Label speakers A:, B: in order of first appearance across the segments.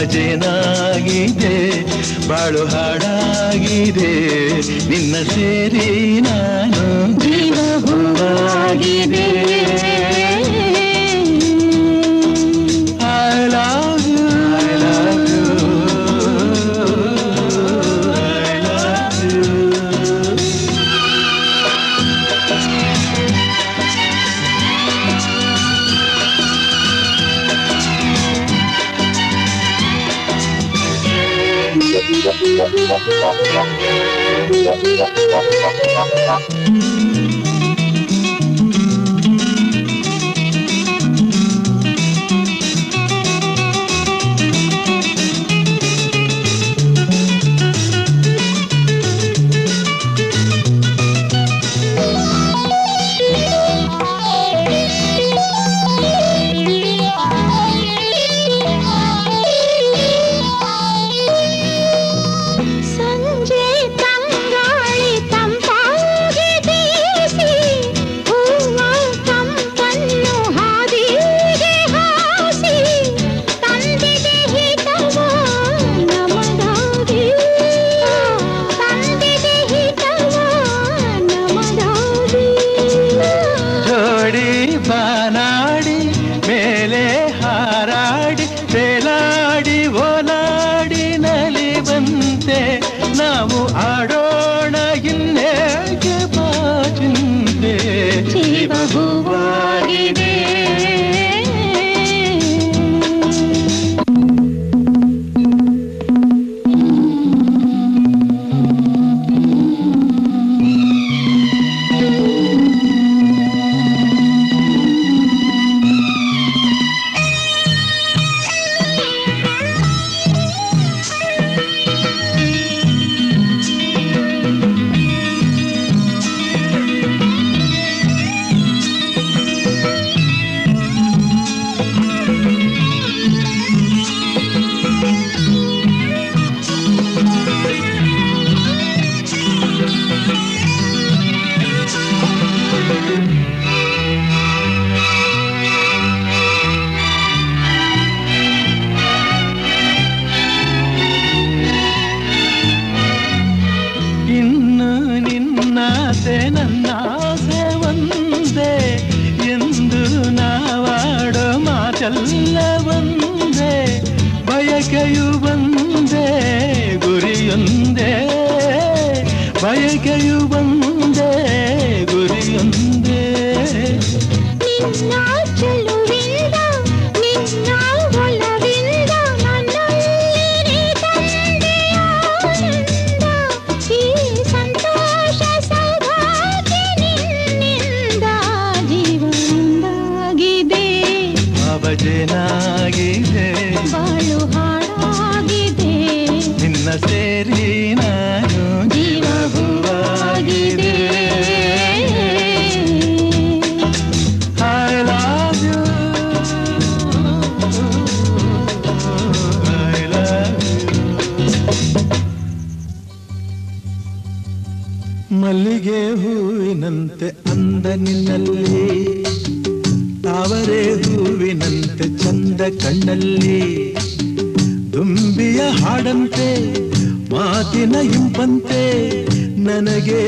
A: ಭಾವಜೇನಾಗಿದೆ ಬಾಳು ಹಾಡಾಗಿದೆ ನಿನ್ನ ಸೇರಿ ನಾನು ಜೀವ ಹೂವಾಗಿದೆ I love you I love you I love you ಬಾನಾಡಿ ಮೇಲೆ ಹಾರಾಡಿ ಬೇಲಾಡಿ ಓಲಾಡಿ ನಲಿವಂತೆ ನಾವು ಆಡೋಣ ಇನ್ನೇಗೆ ಬಾಚಿಂತೆ ಜೀವ ಹೂವಾಗಿದೆ ನನ್ನಾಸೆ ಒಂದೇ ಎಂದು ನಾವಾಡೋ ಮಾತೆಲ್ಲ ಒಂದೇ ಬಯಕೆಯು ಒಂದೇ ಗುರಿಯೊಂದೇ ಬಯಕೆಯು ಒಂದೇ ಗುರಿಯೊಂದೇ ನಿನ್ನ ಚೆಲುವಿಂದ ನಿನ್ನ ಒಲವಿಂದ ನನ್ನಲ್ಲಿ ತಂದೆ ಆನಂದ ಈ ಸಂತೋಷ ಭಾವಜೇನಾಗಿದೆ ಬಾಳು ಹಾಡಾಗಿದೆ ನಿನ್ನ ಸೇರಿ ನಾನು ಜೀವ ಹೂವಾಗಿದೆ I love you I love you ಮಲ್ಲಿಗೆ ಹೂವಿನಂತೆ ಅಂದ ನಿನ್ನಲ್ಲಿ ತಾವರೆ ಹೂವಿನಂತೆ ಚಂದ ಕಣ್ಣಲ್ಲಿ ದುಂಬಿಯ ಹಾಡಂತೆ ಮಾತಿನ ಇಂಪಂತೆ ನನಗೆ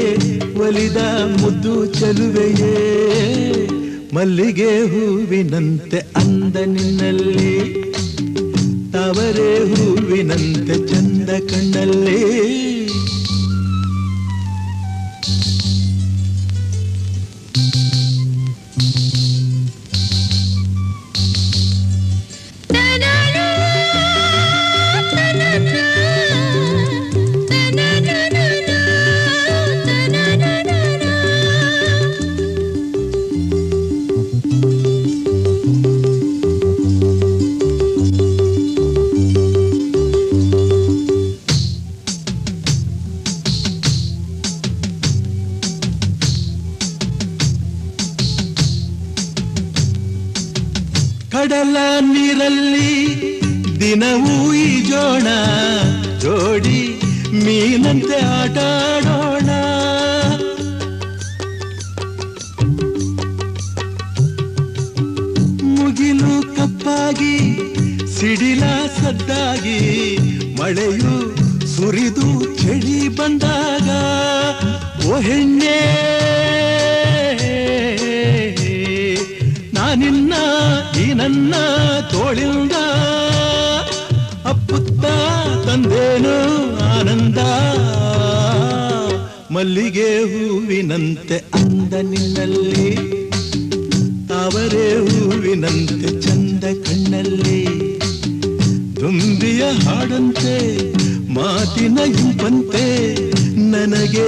A: ಒಲಿದ ಮುದ್ದು ಚೆಲುವೆಯೇ ಮಲ್ಲಿಗೆ ಹೂವಿನಂತೆ ಅಂದ ನಿನ್ನಲ್ಲಿ ತಾವರೆ ಹೂವಿನಂತೆ ಚಂದ ಕಣ್ಣಲ್ಲಿ ಕಡಲ ನೀರಲ್ಲಿ ದಿನವೂ ಈಜೋಣ ಜೋಡಿ ಮೀನಂತೆ ಆಟಾಡೋಣ ಮುಗಿಲು ಕಪ್ಪಾಗಿ ಸಿಡಿಲ ಸದ್ದಾಗಿ ಮಳೆಯು ಸುರಿದು ಚಳಿ ಬಂದಾಗ ಓ ಹೆಣ್ಣೆ ನಾನಿನ್ನ ಈ ನನ್ನ ತೋಳಿಂದ ಅಪ್ಪುತ್ತ ತಂದೇನು ಆನಂದ ಮಲ್ಲಿಗೆ ಹೂವಿನಂತೆ ಅಂದ ನಿನ್ನಲ್ಲಿ ತಾವರೆ ಹೂವಿನಂತೆ ಚಂದ ಕಣ್ಣಲ್ಲಿ ದುಂಬಿಯ ಹಾಡಂತೆ ಮಾತಿನ ಇಂಪಂತೆ ನನಗೆ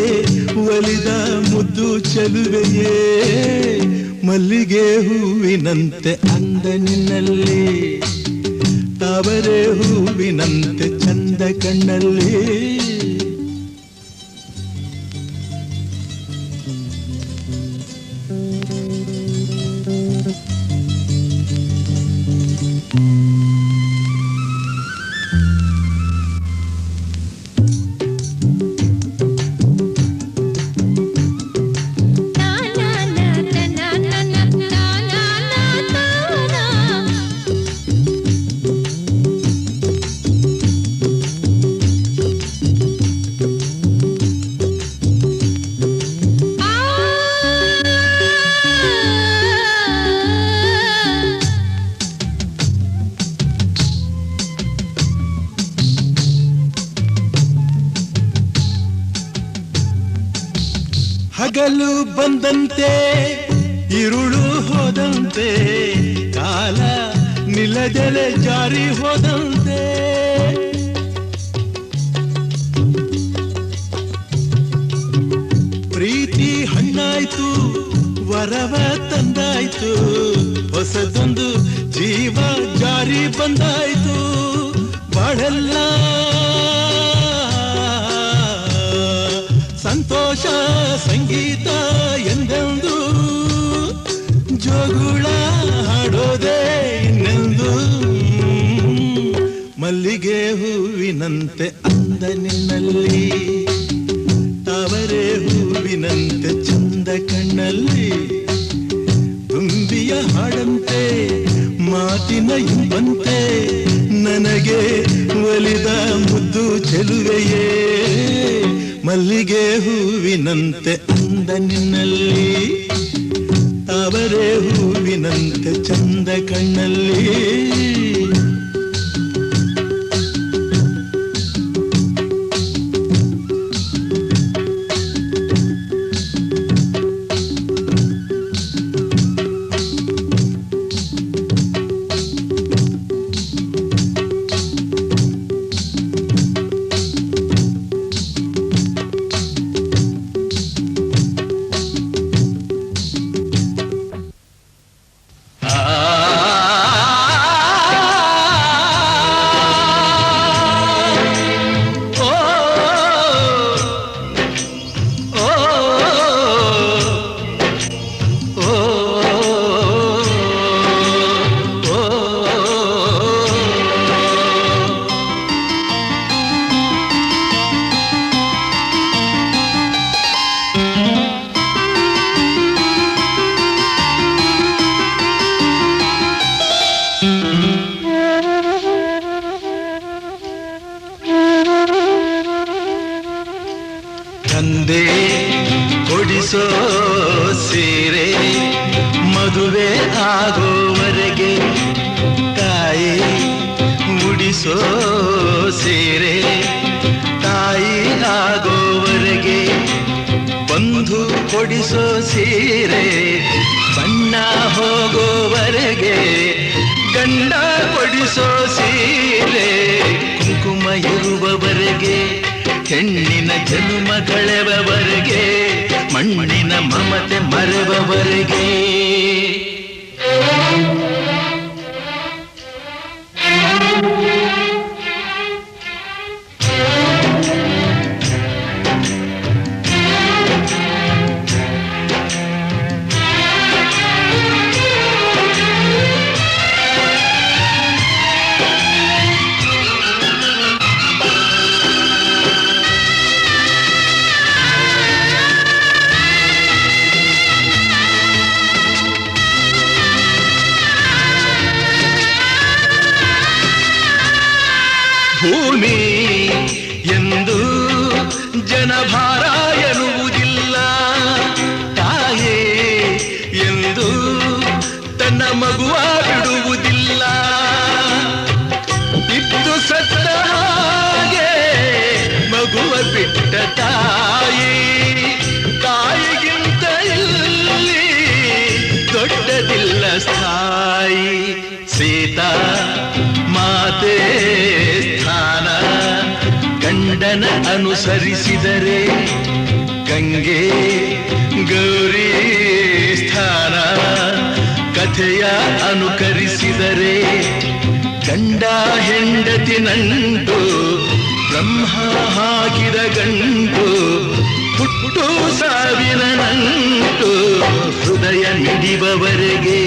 A: ಒಲಿದ ಮುದ್ದು ಚೆಲುವೆಯೇ ಮಲ್ಲಿಗೆ ಹೂವಿನಂತೆ ಅಂದ ನಿನ್ನಲ್ಲಿ ತಾವರೆ ಹೂವಿನಂತೆ ಚಂದ ಕಣ್ಣಲ್ಲಿ ಹಗಲು ಬಂದಂತೆ ಇರುಳು ಹೋದಂತೆ ಕಾಲ ನಿಲ್ಲದೆಲೆ ಜಾರಿ ಹೋದಂತೆ ಪ್ರೀತಿ ಹಣ್ಣಾಯ್ತು ವರವ ತಂದಾಯ್ತು ಹೊಸದೊಂದು ಜೀವ ಜಾರಿ ಬಂದಾಯ್ತು ಬಾಳೆಲ್ಲ ಸಂತೋಷ ಸಂಗೀತ ಎಂದೆಂದು ಜೋಗುಳ ಹಾಡೋದೇ ಇನ್ನೆಂದು ಮಲ್ಲಿಗೆ ಹೂವಿನಂತೆ ಅಂದ ನಿನ್ನಲ್ಲಿ ತಾವರೆ ಹೂವಿನಂತೆ ಚಂದ ಕಣ್ಣಲ್ಲಿ ತುಂಬಿಯ ಹಾಡಂತೆ ಮಾತಿನ ಇಂಪಂತೆ ನನಗೆ ಒಲಿದ ಮುದ್ದು ಚೆಲುವೆಯೇ ಮಲ್ಲಿಗೆ ಹೂವಿನಂತೆ ಅಂದ ನಿನ್ನಲ್ಲಿ ತಾವರೆ ಹೂವಿನಂತೆ ಚಂದ ಕಣ್ಣಲ್ಲಿ ತಂದೆ ಕೊಡಿಸೋ ಸೀರೆ ಮದುವೆ ಆಗೋವರೆಗೆ ತಾಯಿ ಉಡಿಸೋ ಸೀರೆ ತಾಯಿ ಆಗೋವರೆಗೆ ಬಂಧು ಕೊಡಿಸೋ ಸೀರೆ ಬಣ್ಣ ಹೋಗೋವರೆಗೆ ಗಂಡ ಕೊಡಿಸೋ ಸೀರೆ ಕುಂಕುಮ ಇರುವವರೆಗೆ ಹೆಣ್ಣಿನ ಜನ್ಮ ಕಳೆವವರೆಗೆ ಮಣ್ಣಿನ ಮಮತೆ ಮರೆವವರೆಗೆ ತನ್ನ ಮಗುವ ಬಿಡುವುದಿಲ್ಲ. ಇದ್ದು ಸತ್ತ ಹಾಗೆ ಮಗುವ ಬಿಟ್ಟ ತಾಯಿ, ತಾಯಿಗಿಂತ ಇಲ್ಲಿ ದೊಡ್ಡದಿಲ್ಲ ಸ್ಥಾಯಿ. ಸೀತಾ ಮಾತೆ ಸ್ಥಾನ ಗಂಡನ ಅನುಸರಿಸಿದರೆ, ಗಂಗೆ ಗೌರಿ ಸ್ಥಾನ ಕಥೆಯ ಅನುಕರಿಸಿದರೆ, ಗಂಡ ಹೆಂಡತಿ ನಂಟು ಬ್ರಹ್ಮ ಹಾಕಿದ ಗಂಟು, ಹುಟ್ಟು ಸಾವಿನ ನಂಟು ಹೃದಯ ಮಿಡಿಬವರೆಗೆ,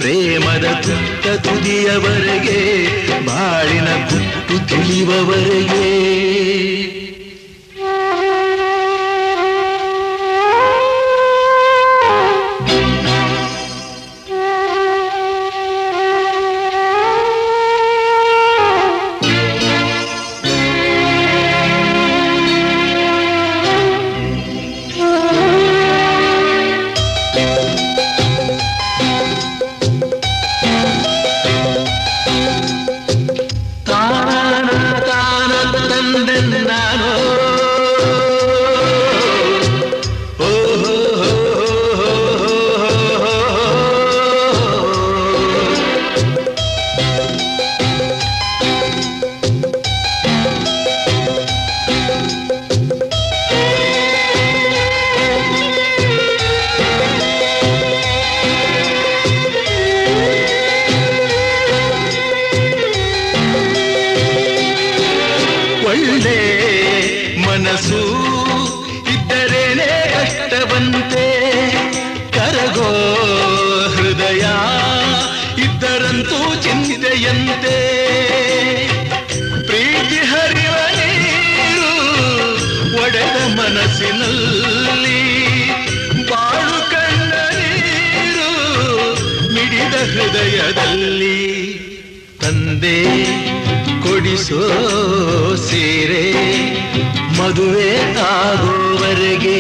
A: ಪ್ರೇಮದ ತುತ್ತ ತುದಿಯವರೆಗೆ, ಬಾಳಿನ ಗುಟ್ಟು ತಿಳಿಯುವವರೆಗೆ. ಒಳ್ಳೆ ಮನಸ್ಸು ಇದ್ದರೇನೆ ಕಷ್ಟವಂತೆ, ಕರಗೋ ಹೃದಯ ಇದ್ದರಂತೂ ಚಿಂತೆಯಂತೆ. ಪ್ರೀತಿ ಹರಿವ ನೀರು ಒಡೆದ ಮನಸ್ಸಿನಲ್ಲಿ, ಬಾಳು ಕಣ್ಣ ನೀರು ಮಿಡಿದ ಹೃದಯದಲ್ಲಿ. ತಂದೆ ಕೊಡಿಸೋ ಸೀರೆ ಮದುವೆ ಆಗೋವರೆಗೆ,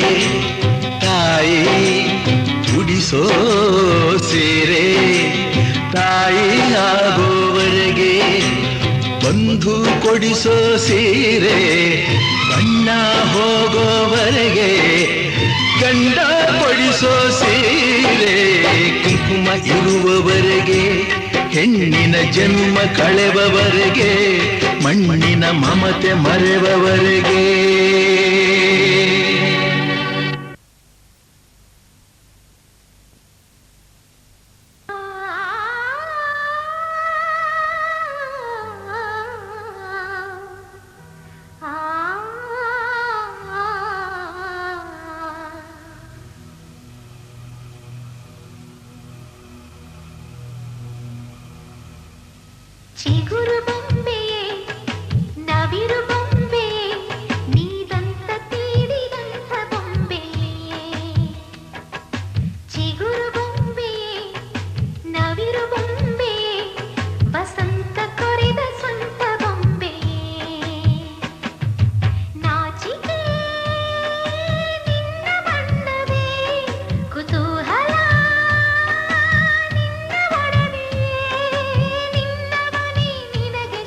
A: ತಾಯಿ ಉಡಿಸೋ ಸೀರೆ ತಾಯಿ ಆಗೋವರೆಗೆ, ಬಂಧು ಕೊಡಿಸೋ ಸೀರೆ ಬಣ್ಣ ಹೋಗೋವರೆಗೆ, ಗಂಡ ಕೊಡಿಸೋ ಸೀರೆ ಕುಂಕುಮ ಇರುವವರೆಗೆ, ಹೆಣ್ಣಿನ ಜನ್ಮ ಕಳೆವವರೆಗೆ, ಮಣ್ಣಿನ ಮಮತೆ ಮರೆವವರೆಗೆ.
B: ಚಿಗುರು ಬೊಂಬೆಯೇ ನವಿರು ಬೊಂಬೆಯೇ, ನೀದಂತ ತೀಡಿದಂಥ ಬೊಂಬೆಯೇ. ಚಿಗುರು ಬೊಂಬೆಯೇ ನವಿರು ಬೊಂಬೆಯೇ, ವಸಂತ ಕೊರೆದ ಸ್ವಂತ ಬೊಂಬೆಯೇ. ನಾಚಿಕೆ ನಿನ್ನ ಬಣ್ಣವೇ, ಕುತೂಹಲ ನಿನ್ನ ಒಡವೆ, ನಿನ್ನ ಮನೆ ನಿನಗೆ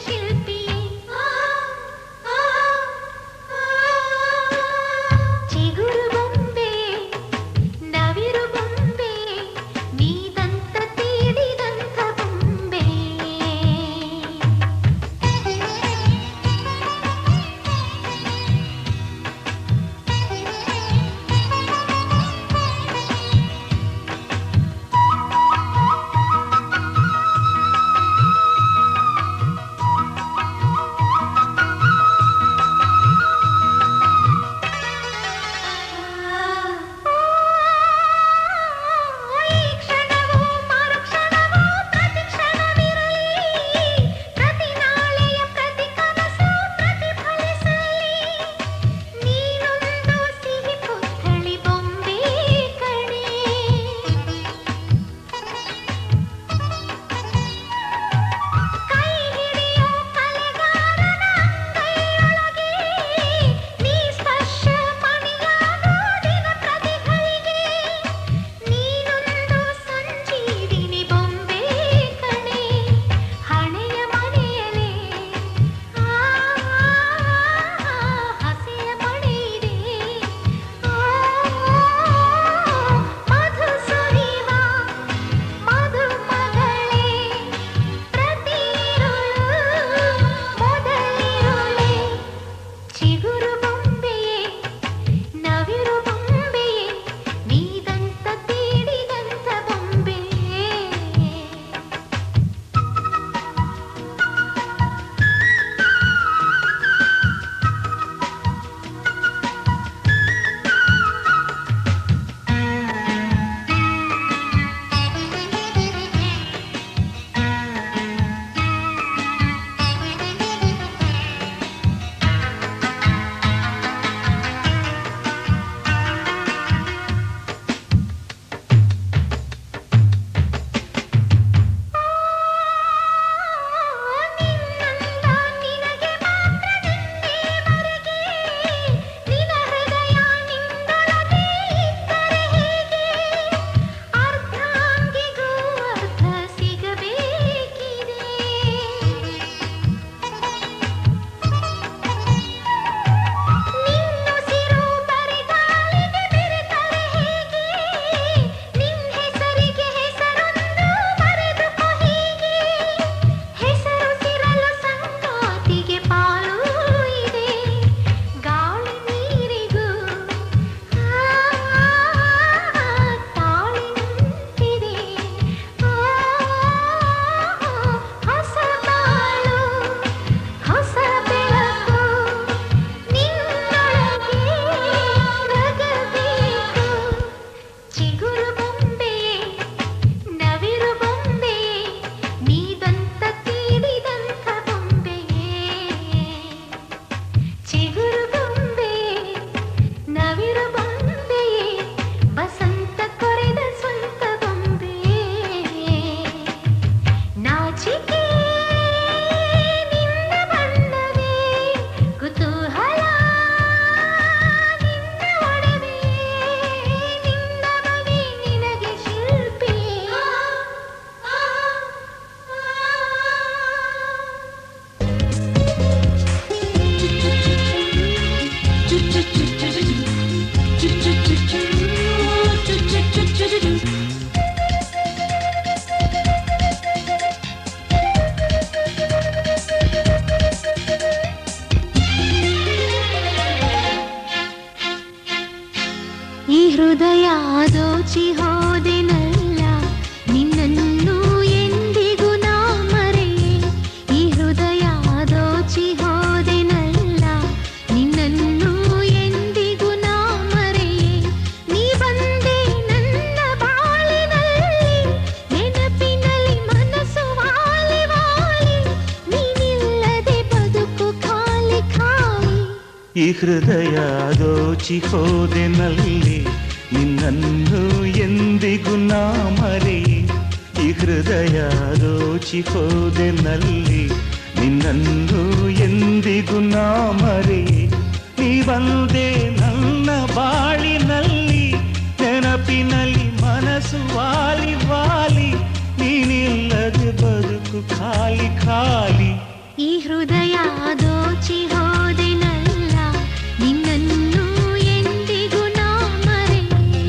A: ಈ ಹೃದಯ ದೋಚಿ ಹೋದೆನಲ್ಲಿ ನಿನ್ನನ್ನು ಎಂದಿಗೂ ನಾ ಮರೆಯೆ. ಈ ಹೃದಯ ದೋಚಿ ಹೋದೆನಲ್ಲಿ ನಿನ್ನನ್ನು ಎಂದಿಗೂ ನಾ ಮರೆಯೆ. ನೀ ಬಂದೆ ನನ್ನ ಬಾಳಿನಲ್ಲಿ ನೆನಪಿನಲ್ಲಿ ಮನಸ್ಸು ವಾಲಿ ವಾಲಿ. ನೀನಿಲ್ಲದೆ ಬದುಕು ಖಾಲಿ ಖಾಲಿ.
B: ಈ ಹೃದಯ ದೋಚಿ ಹೋದೆನಲ್ಲ ನಿನ್ನನ್ನು ಎಂದಿಗೂ ನಾ ಮರೆಯೆ.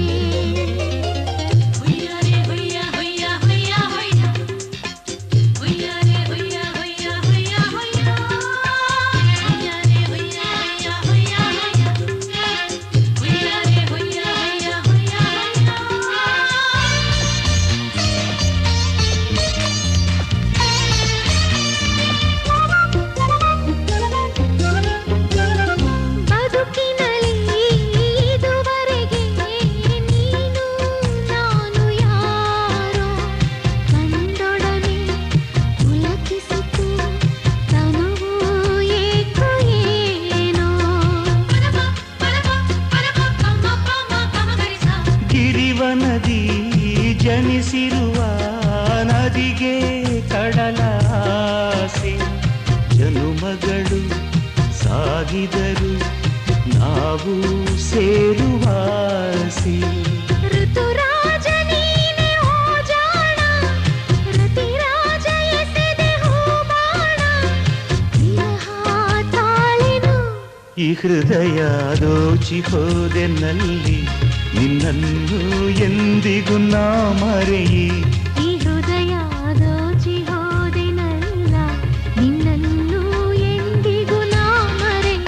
B: ಹುಯ್ಯಾರೆ ಹುಯ್ಯ ಹುಯ್ಯ ಹುಯ್ಯ ಹುಯ್ಯ ಹುಯ್ಯಾರೆ ಹುಯ್ಯ ಹುಯ್ಯ ಹುಯ್ಯ ಹುಯ್ಯ ಹುಯ್ಯಾರೆ ಹುಯ್ಯ ಹುಯ್ಯ ಹುಯ್ಯ ಹುಯ್ಯಾರೆ ಹುಯ್ಯ ಹುಯ್ಯ ಹುಯ್ಯ ಬದುಕಿನಲ್ಲಿ ಇದುವರೆಗೆ ನೀನು ನಾನು ಯಾರೋ ಕಂಡೊಡನೆ ಪುಲಕಿಸಿತು ತನುವು ಏಕೋ ಏನೋ.
A: ಗಿರಿವನದಿ ಜನಿಸಿರುವ ನದಿಗೆ ಕಡಲಾಸೆ. ಜನುಮಗಳು ಸಾಗಿದರು ನಾವು ಸೇರುವಾಸೆ.
B: ಋತುರಾಜ ನೀನೆ ಓ ಜಾಣ ರತಿರಾಜ ಎಸೆದೆ ಹೂಬಾಣ ವಿರಹ ತಾಳೆನು.
A: ಈ ಹೃದಯ ದೋಚಿ ಹೋದೆನಲ್ಲಿ ನಿನ್ನನ್ನು ಎಂದಿಗೂ ನಾ ಮರೆಯೆ.
B: ಈ ಹೃದಯ ದೋಚಿ ಹೋದೆನಲ್ಲ ನಿನ್ನನ್ನು ಎಂದಿಗೂ ನಾ ಮರೆಯೆ.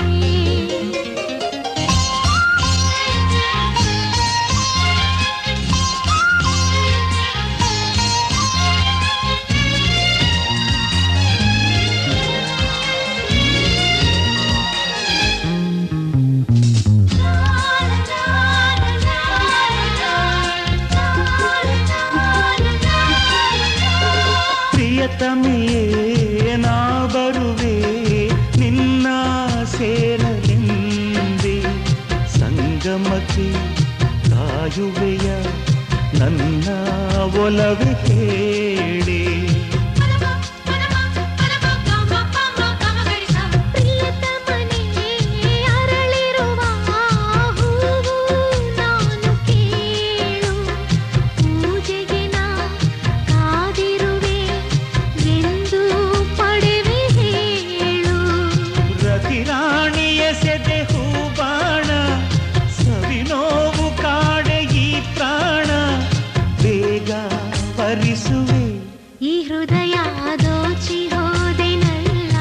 A: ಪ್ರಿಯತಮೆಯೇ ನಾ ಬರುವೆ ನಿನ್ನ ಸೇರಲೆಂದೆ. ಸಂಗಮಕ್ಕೆ ಕಾಯುವೆಯ ನನ್ನ ಒಲವೆ ಹೇಳಿ.
B: ಪ್ರಿಯತಮನೇ ಅರಳಿರುವ ಹೂವು ನಾನು ಕೇಳು. ಪೂಜೆಗೆ ನಾ ಕಾದಿರುವೆ ಎಂದು ಪಡೆವೆ ಹೇಳು.
A: ರತಿರಾಣಿ ಎಸೆದೆ ಹೂಬಾಣ ಸವಿನೋವು ಕಾಡೆ ಈ ಪ್ರಾಣ. ಬೇಗ ಪರಿಸುವೆ
B: ಈ ಹೃದಯ ದೋಚಿ ಹೋದೆನಲ್ಲ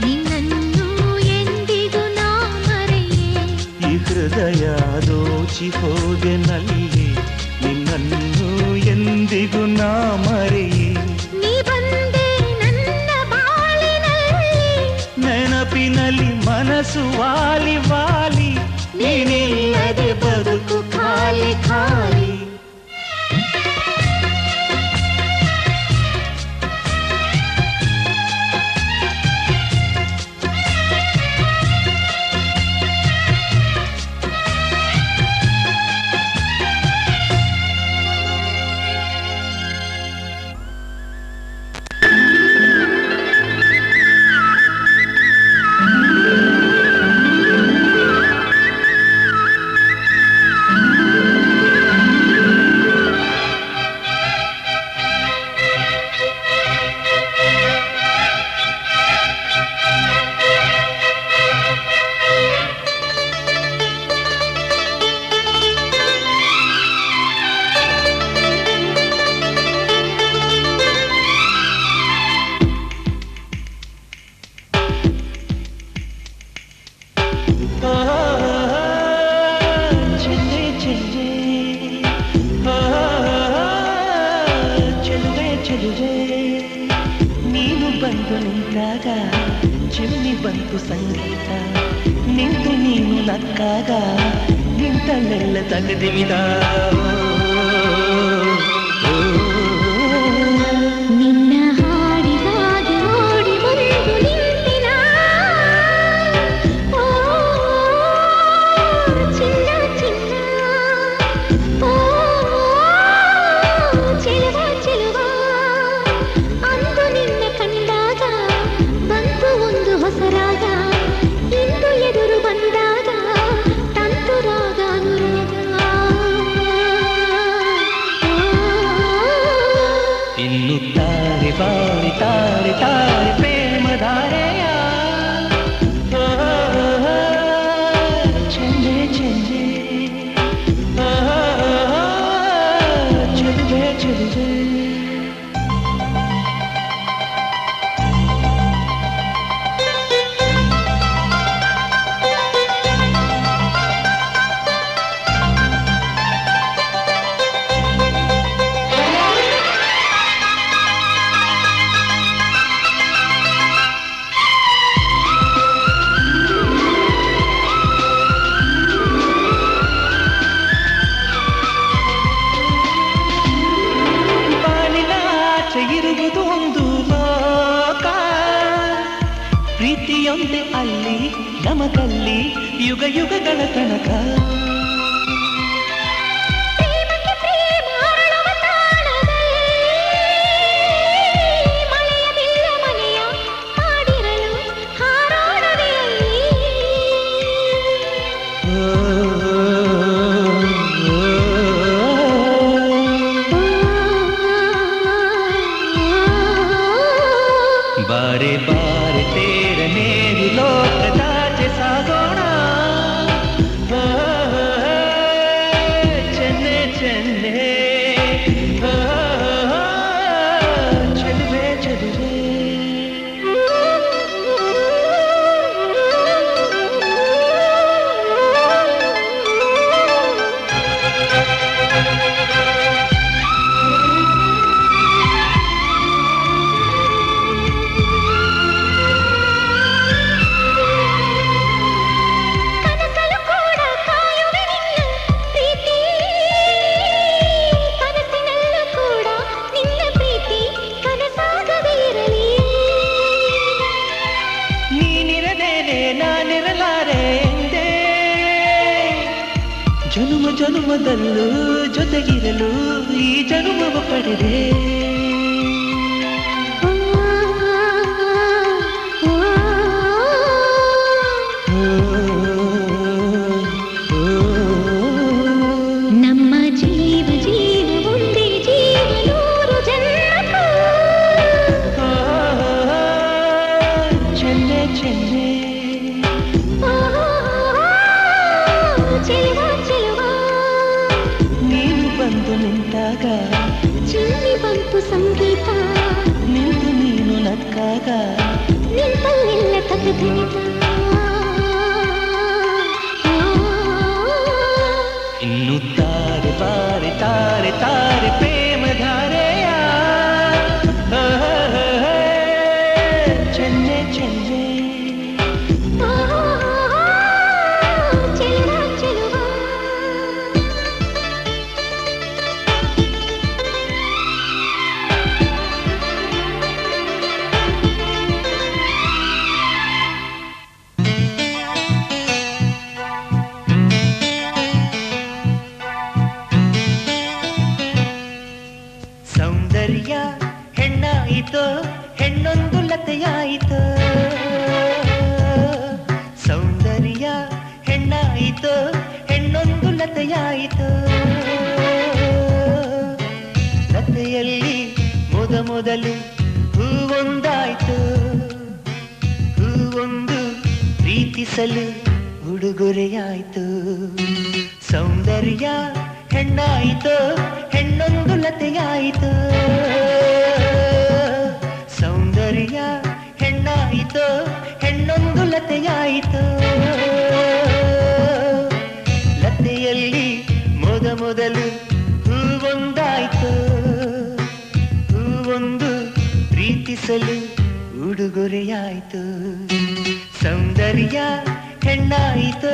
B: ನಿನ್ನನ್ನು ಎಂದಿಗೂ ನಾ ಮರೆಯೆ.
A: ಈ ಹೃದಯ ದೋಚಿ ಹೋದೆನಲ್ಲಿ ನಿನ್ನನ್ನು ಎಂದಿಗೂ ನಾ ಮರೆಯೆ.
B: ನೀ ಬಂದೆ ನನ್ನ ಬಾಳಿನಲ್ಲಿ
A: ನೆನಪಿನಲ್ಲಿ ಮನಸ್ಸು ವಾಲಿ ವಾಲಿ. ನೀನಿಲ್ಲದೆ ಬದುಕು ಖಾಲಿ ಖಾಲಿ. ನೀನು ಬಂದು ನಿಂತಾಗ ಚಿಮ್ಮಿ ಬಂತು ಸಂಗೀತ. ನಿಂತು ನೀನು ನಕ್ಕಾಗ ನಿಂತಲ್ಲೆಲ್ಲ ತಗದಿವಿದ.
B: ನಿನ್ನ ಹಾಡಿಗಾಗಿ ಓಡಿ ಬಂದು ನಿಂತಿನ. ಓ ಚೆಲುವ ಚೆಲುವ ಅಂದು ನಿನ್ನ ಕಂಡಾಗ ಬಂತು ಒಂದು ಹೊಸ ರಾಗ ಇಂದು ಎದುರು ಬಂದಾಗ ತಂತು ರಾಗ
A: ಇನ್ನು ತಾರೆ ಬಾರಿ ತಾರೆ ತಾರೆ ಪ್ರೇಮ ಧಾರೆಯ ಚೆಂದೆ ಚೆಂದೆ ಚೆಲುವೆ ಚೆಲುವೆ ಇರುವುದು ಒಂದು ಲೋಕ ಪ್ರೀತಿಯೊಂದೆ ಅಲ್ಲಿ ನಮಗಲ್ಲಿ ಯುಗ ಯುಗಗಳ ತನಕ ಬಾರೆ ಬಾರೆ ತೇರ ಮೇರಿ ಲೋಕದಾಚೆ ಸಾಗೋಣ ಚೆನ್ನೆ ಚೆನ್ನೆ ಚೆಲುವೆ ಚೆಲುವೆ ಜನುಮ ಜನುಮದಲ್ಲೂ ಜೊತೆಗಿರಲು ಈ ಜನುಮವ ಪಡೆದೆ ನಮ್ಮ ಜೀವ ಜೀವ ಒಂದೇ ಜೀವ ನೂರು ಜನ್ಮಕ್ಕೂ ಚೆನ್ನೆ ಚೆನ್ನೆ ಚೆಲುವ ಚೆಲುವ ನೀನು ಬಂದು ನಿಂತಾಗ ಚೆಲ್ಲಿ ಬಂತು ಸಂಗೀತ ನಿಂತು ನೀನು ನಕ್ಕಾಗ ನಿಂತಲ್ಲೆಲ್ಲ ತಗದನಿತ ಇನ್ನು ತಾರೆ ಬಾರೆ ತಾರೆ ತಾರೆ ಪ್ರೇಮ ಧಾರೆಯ ಚೆನ್ನೆ ಚೆನ್ನೆ ಸೌಂದರ್ಯ ಹೆಣ್ಣಾಯಿತೋ ಹೆಣ್ಣೊಂದು ಲತೆಯಾಯಿತೋ ಸೌಂದರ್ಯ ಹೆಣ್ಣಾಯಿತೋ ಹೆಣ್ಣೊಂದು ಲತೆಯಾಯಿತೋ ಲತೆಯಲ್ಲಿ ಮೊದಲು ಹೂವೊಂದಾಯ್ತು ಹೂವೊಂದು ಪ್ರೀತಿಸಲು ಉಡುಗೊರೆಯಾಯಿತು ಸೌಂದರ್ಯ ಹೆಣ್ಣಾಯಿತೋ ಹೆಣ್ಣೊಂದು ಲತೆಯಾಯಿತು ಸೌಂದರ್ಯ ಹೆಣ್ಣಾಯಿತೋ ಹೆಣ್ಣೊಂದು ಲತೆಯಾಯಿತು ಲತೆಯಲ್ಲಿ ಮೊದಲು ಹೂವೊಂದಾಯ್ತು ಹೂವೊಂದು ಪ್ರೀತಿಸಲು ಉಡುಗೊರೆಯಾಯಿತು ಸೌಂದರ್ಯ ಹೆಣ್ಣಾಯಿತು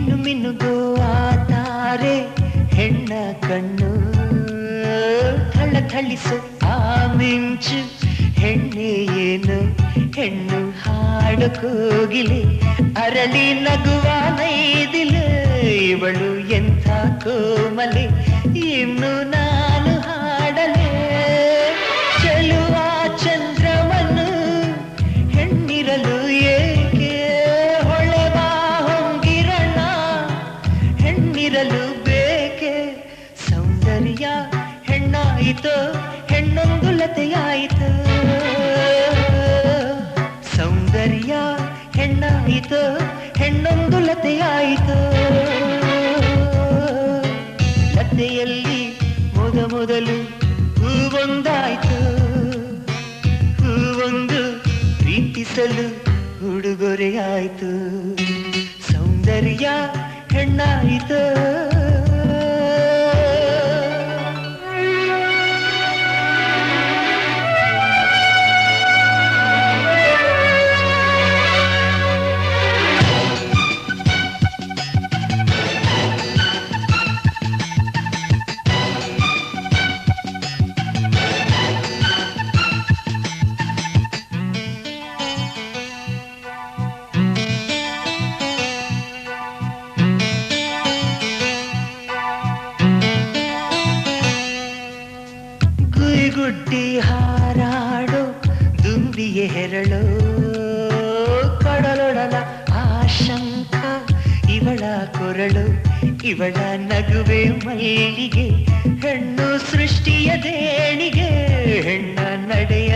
A: ಮಿನ್ನು ಮಿನ್ನುಗೋ ಆತಾರೆ ಹೆಣ್ಣ ಕಣ್ಣು ಥಳ ಥಳಿಸು ಆ ಮಿಂಚು ಹೆಣ್ಣೆ ಏನು ಹೆಣ್ಣು ಹಾಡು ಕೋಗಿಲೆ ಅರಳಿ ನಗುವ ನೈದಿಲೆ ಇವಳು ಎಂಥ ಕೋಮಲೆ ಇನ್ನು ನಾನು ಹಾಡಲೆ ಚೆಲುವ ಚಂದ್ರವನ್ನು ಹೆಣ್ಣಿರಲು ಏಕೆ ಹೊಳೆವ ಹೊಂಗಿರಣ ಹೆಣ್ಣಿರಲು ಬೇಕೆ ಸೌಂದರ್ಯ ಹೆಣ್ಣಾಯಿತು ಹೆಣ್ಣೊಂದು ಲತೆಯಾಯಿತು ಸೌಂದರ್ಯ ಹೆಣ್ಣಾಯಿತು ಹೆಣ್ಣೊಂದು ಲತೆಯಾಯಿತು ಲತೆಯಲ್ಲಿ ಮೊದಲು ಹೂವೊಂದಾಯ್ತು ಹೂವೊಂದು ಪ್ರೀತಿಸಲು ಉಡುಗೊರೆಯಾಯಿತು ಸೌಂದರ್ಯ ಹೆಣ್ಣಾಯಿತು ಗುಡ್ಡಿ ಹಾರಾಡೋ ದುಂಬಿಯ ಹೆರಳೋ ಕಡಲೊಡಲ ಆಶಂಕ ಇವಳ ಕೊರಳು ಇವಳ ನಗುವೆ ಮೈಲಿಗೆ ಹೆಣ್ಣು ಸೃಷ್ಟಿಯ ದೇಣಿಗೆ ಹೆಣ್ಣ ನಡೆಯ